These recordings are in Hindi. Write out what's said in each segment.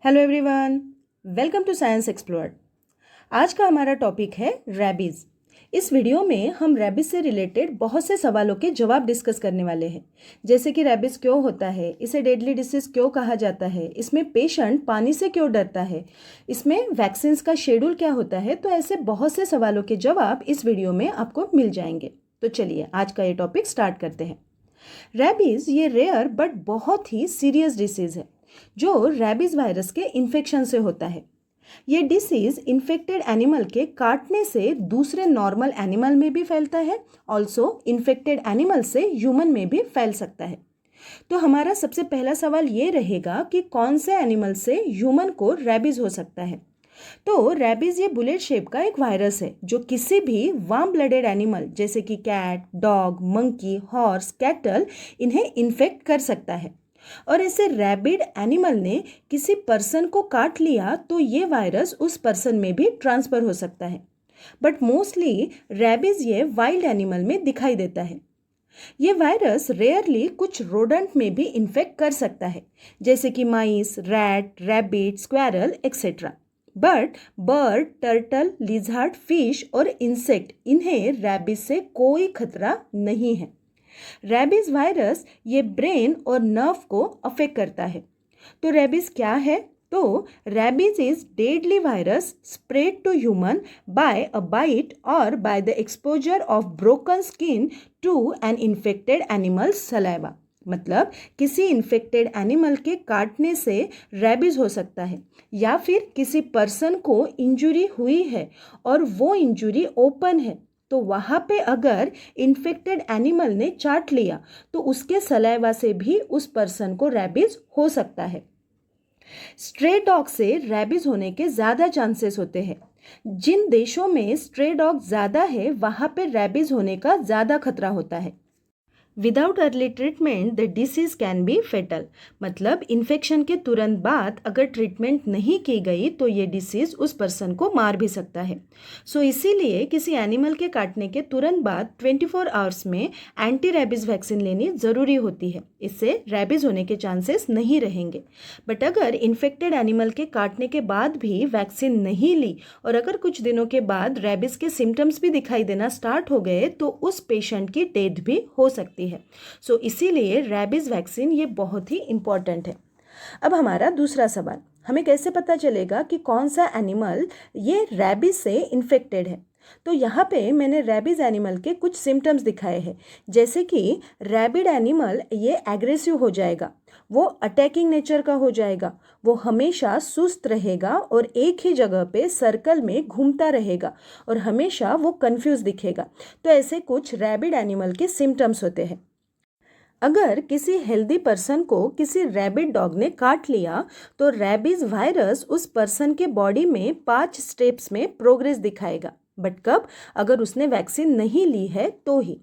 Hello everyone, welcome to science explored. आज का हमारा टॉपिक है रैबीज़। इस वीडियो में हम रैबीज़ से रिलेटेड बहुत से सवालों के जवाब डिस्कस करने वाले हैं, जैसे कि रैबीज़ क्यों होता है, इसे डेडली डिसीज क्यों कहा जाता है, इसमें पेशेंट पानी से क्यों डरता है, इसमें वैक्सीन्स का शेड्यूल क्या होता है। तो ऐसे बहुत से सवालों के जवाब इस वीडियो में आपको मिल जाएंगे। तो चलिए आज का ये टॉपिक स्टार्ट करते हैं। रैबीज़ ये रेयर बट बहुत ही सीरियस डिसीज़ है जो रैबीज़ वायरस के इन्फेक्शन से होता है। ये डिसीज़ इन्फेक्टेड एनिमल के काटने से दूसरे नॉर्मल एनिमल में भी फैलता है, ऑल्सो इन्फेक्टेड एनिमल से ह्यूमन में भी फैल सकता है। तो हमारा सबसे पहला सवाल ये रहेगा कि कौन से एनिमल से ह्यूमन को रैबीज़ हो सकता है। तो रैबीज़ ये बुलेट शेप का एक वायरस है जो किसी भी वार्म ब्लडेड एनिमल जैसे कि cat, dog, monkey, horse, cattle इन्हें इन्फेक्ट कर सकता है। और ऐसे रैबिड एनिमल ने किसी पर्सन को काट लिया तो ये वायरस उस पर्सन में भी ट्रांसफ़र हो सकता है। बट मोस्टली रैबीज़ ये वाइल्ड एनिमल में दिखाई देता है। ये वायरस रेयरली कुछ रोडेंट में भी इन्फेक्ट कर सकता है, जैसे कि mice, rat, rabbit, squirrel etcetera. But bird, turtle, lizard, fish और इंसेक्ट इन्हें रैबीज़ से कोई खतरा नहीं है। रैबीज़ वायरस ये ब्रेन और नर्व को अफेक्ट करता है। तो रैबीज़ क्या है? तो rabies is deadly virus spread to human by a bite और by the exposure of broken skin to an infected animal saliva. मतलब किसी इन्फेक्टेड एनिमल के काटने से रैबीज़ हो सकता है, या फिर किसी पर्सन को इंजुरी हुई है और वो इंजुरी ओपन है, तो वहाँ पे अगर इन्फेक्टेड एनिमल ने चाट लिया तो उसके सलाइवा से भी उस पर्सन को रैबीज़ हो सकता है। स्ट्रे डॉग से रैबीज़ होने के ज़्यादा चांसेस होते हैं। जिन देशों में स्ट्रे डॉग ज़्यादा है वहाँ पे रैबीज़ होने का ज़्यादा खतरा होता है। Without early treatment the disease can be fatal. मतलब इन्फेक्शन के तुरंत बाद अगर ट्रीटमेंट नहीं की गई तो ये डिसीज उस पर्सन को मार भी सकता है। सो इसीलिए किसी एनिमल के काटने के तुरंत बाद 24 आवर्स में एंटी रैबीज़ वैक्सीन लेनी ज़रूरी होती है। इससे रैबीज़ होने के चांसेस नहीं रहेंगे। बट अगर इन्फेक्टेड एनिमल के काटने के बाद भी वैक्सीन नहीं ली और अगर कुछ दिनों के बाद रैबीज़ के सिम्टम्स भी दिखाई देना स्टार्ट हो गए तो उस पेशेंट की डेथ भी हो सकती है। सो इसीलिए रैबीज़ वैक्सीन ये बहुत ही इम्पॉर्टेंट है। अब हमारा दूसरा सवाल, हमें कैसे पता चलेगा कि कौन सा एनिमल ये रैबीज़ से इन्फेक्टेड है। तो यहाँ पे मैंने रैबीज़ एनिमल के कुछ सिम्टम्स दिखाए हैं, जैसे कि रैबिड एनिमल ये एग्रेसिव हो जाएगा, वो अटैकिंग नेचर का हो जाएगा, वो हमेशा सुस्त रहेगा और एक ही जगह पे सर्कल में घूमता रहेगा और हमेशा वो कंफ्यूज दिखेगा। तो ऐसे कुछ रैबिड एनिमल के सिम्टम्स होते हैं। अगर किसी हेल्दी पर्सन को किसी रैबिड डॉग ने काट लिया तो रैबीज़ वायरस उस पर्सन के बॉडी में 5 स्टेप्स में प्रोग्रेस दिखाएगा। बट कब? अगर उसने वैक्सीन नहीं ली है तो ही।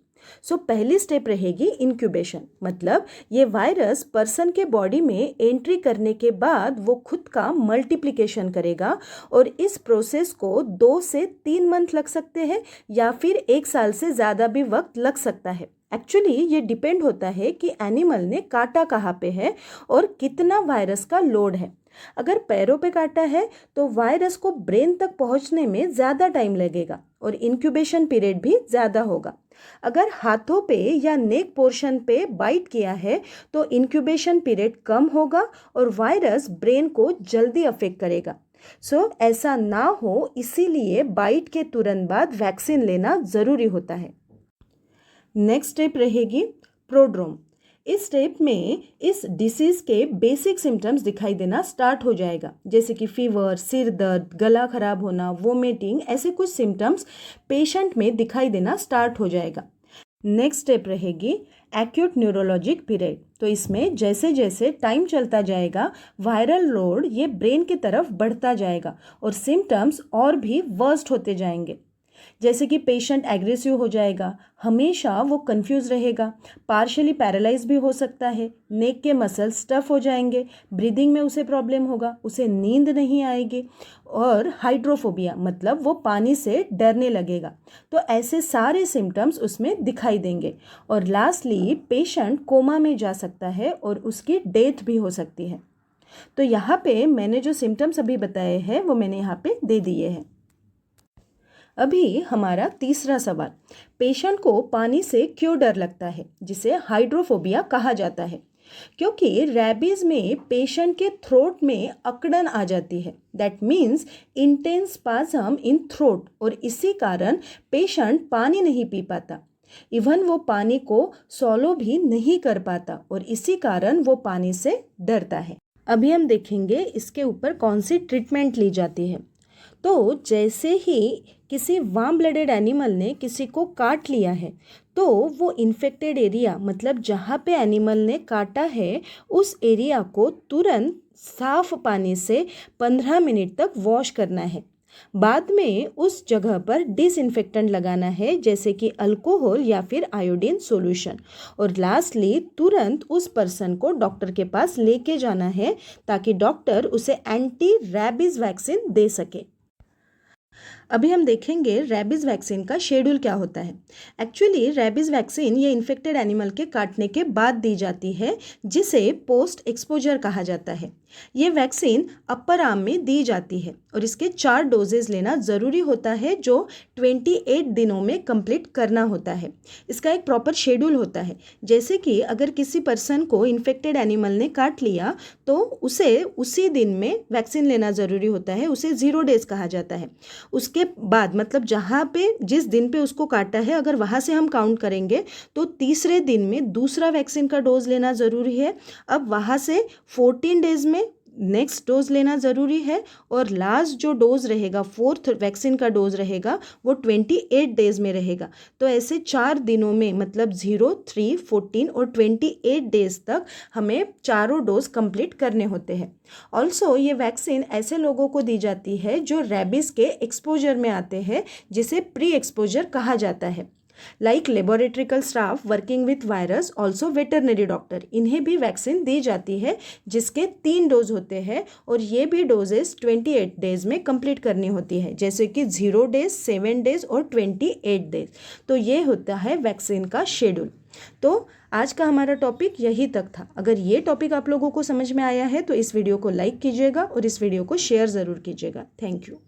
पहली स्टेप रहेगी इंक्यूबेशन। मतलब ये वायरस पर्सन के बॉडी में एंट्री करने के बाद वो खुद का मल्टीप्लिकेशन करेगा और इस प्रोसेस को 2 से 3 मंथ लग सकते हैं या फिर 1 साल से ज़्यादा भी वक्त लग सकता है। एक्चुअली ये डिपेंड होता है कि एनिमल ने काटा कहाँ पे है और कितना वायरस का लोड है। अगर पैरों पे काटा है तो वायरस को ब्रेन तक पहुंचने में ज़्यादा टाइम लगेगा और इंक्यूबेशन पीरियड भी ज़्यादा होगा। अगर हाथों पे या नेक पोर्शन पे बाइट किया है तो इंक्यूबेशन पीरियड कम होगा और वायरस ब्रेन को जल्दी अफेक्ट करेगा। ऐसा ना हो इसीलिए बाइट के तुरंत बाद वैक्सीन लेना ज़रूरी होता है। नेक्स्ट स्टेप रहेगी प्रोड्रोम। इस स्टेप में इस डिसीज़ के बेसिक सिम्टम्स दिखाई देना स्टार्ट हो जाएगा, जैसे कि फीवर, सिर दर्द, गला खराब होना, वोमिटिंग, ऐसे कुछ सिम्टम्स पेशेंट में दिखाई देना स्टार्ट हो जाएगा। नेक्स्ट स्टेप रहेगी एक्यूट न्यूरोलॉजिक पीरियड। तो इसमें जैसे जैसे टाइम चलता जाएगा वायरल लोड ये ब्रेन की तरफ बढ़ता जाएगा और सिम्टम्स और भी वर्स्ट होते जाएंगे, जैसे कि पेशेंट एग्रेसिव हो जाएगा, हमेशा वो कंफ्यूज रहेगा, पार्शियली पैरालाइज भी हो सकता है, नेक के मसल्स स्टफ हो जाएंगे, ब्रीदिंग में उसे प्रॉब्लम होगा, उसे नींद नहीं आएगी और हाइड्रोफोबिया मतलब वो पानी से डरने लगेगा। तो ऐसे सारे सिम्टम्स उसमें दिखाई देंगे और लास्टली पेशेंट कोमा में जा सकता है और उसकी डेथ भी हो सकती है। तो यहाँ पे मैंने जो सिम्टम्स अभी बताए हैं वो मैंने यहाँ पे दे दिए हैं। अभी हमारा तीसरा सवाल, पेशेंट को पानी से क्यों डर लगता है, जिसे हाइड्रोफोबिया कहा जाता है। क्योंकि रैबीज में पेशेंट के थ्रोट में अकड़न आ जाती है, that means intense spasm in throat, और इसी कारण पेशेंट पानी नहीं पी पाता। इवन वो पानी को सॉलो भी नहीं कर पाता और इसी कारण वो पानी से डरता है। अभी हम देखेंगे इसके ऊपर कौन सी ट्रीटमेंट ली जाती है। तो जैसे ही किसी वार्म ब्लडेड एनिमल ने किसी को काट लिया है तो वो इन्फेक्टेड एरिया, मतलब जहाँ पे एनिमल ने काटा है उस एरिया को तुरंत साफ पानी से 15 मिनट तक वॉश करना है। बाद में उस जगह पर डिसइंफेक्टेंट लगाना है, जैसे कि अल्कोहल या फिर आयोडीन सॉल्यूशन। और लास्टली तुरंत उस पर्सन को डॉक्टर के पास लेके जाना है ताकि डॉक्टर उसे एंटी रैबीज वैक्सीन दे सके। अभी हम देखेंगे रैबीज वैक्सीन का शेड्यूल क्या होता है। एक्चुअली रैबीज वैक्सीन ये इन्फेक्टेड एनिमल के काटने के बाद दी जाती है, जिसे पोस्ट एक्सपोजर कहा जाता है। ये वैक्सीन अपर आर्म में दी जाती है और इसके 4 डोजेज लेना ज़रूरी होता है, जो 28 दिनों में कंप्लीट करना होता है। इसका एक प्रॉपर शेड्यूल होता है, जैसे कि अगर किसी पर्सन को इन्फेक्टेड एनिमल ने काट लिया तो उसे उसी दिन में वैक्सीन लेना ज़रूरी होता है, उसे 0 डेज कहा जाता है। उसके बाद मतलब जहाँ पे जिस दिन पे उसको काटा है, अगर वहाँ से हम काउंट करेंगे तो तीसरे दिन में दूसरा वैक्सीन का डोज लेना ज़रूरी है। अब वहाँ से 14 डेज में नेक्स्ट डोज लेना ज़रूरी है और लास्ट जो डोज रहेगा, 4th वैक्सीन का डोज रहेगा, वो 28 डेज में रहेगा। तो ऐसे 4 दिनों में मतलब 0, 3, 14 और 28 डेज तक हमें चारों डोज कंप्लीट करने होते हैं। ऑल्सो ये वैक्सीन ऐसे लोगों को दी जाती है जो रैबीज के एक्सपोजर में आते हैं, जिसे प्री एक्सपोजर कहा जाता है। Like laboratorical staff working with virus, also veterinary doctor, इन्हें भी वैक्सीन दी जाती है, जिसके 3 डोज होते हैं और ये भी डोजेस 28 डेज में कंप्लीट करनी होती है, जैसे कि 0 डेज, 7 डेज और 28 डेज। तो ये होता है वैक्सीन का शेड्यूल। तो आज का हमारा टॉपिक यही तक था। अगर ये टॉपिक आप लोगों को समझ में आया है तो इस वीडियो को लाइक कीजिएगा और इस वीडियो को शेयर ज़रूर कीजिएगा। Thank you.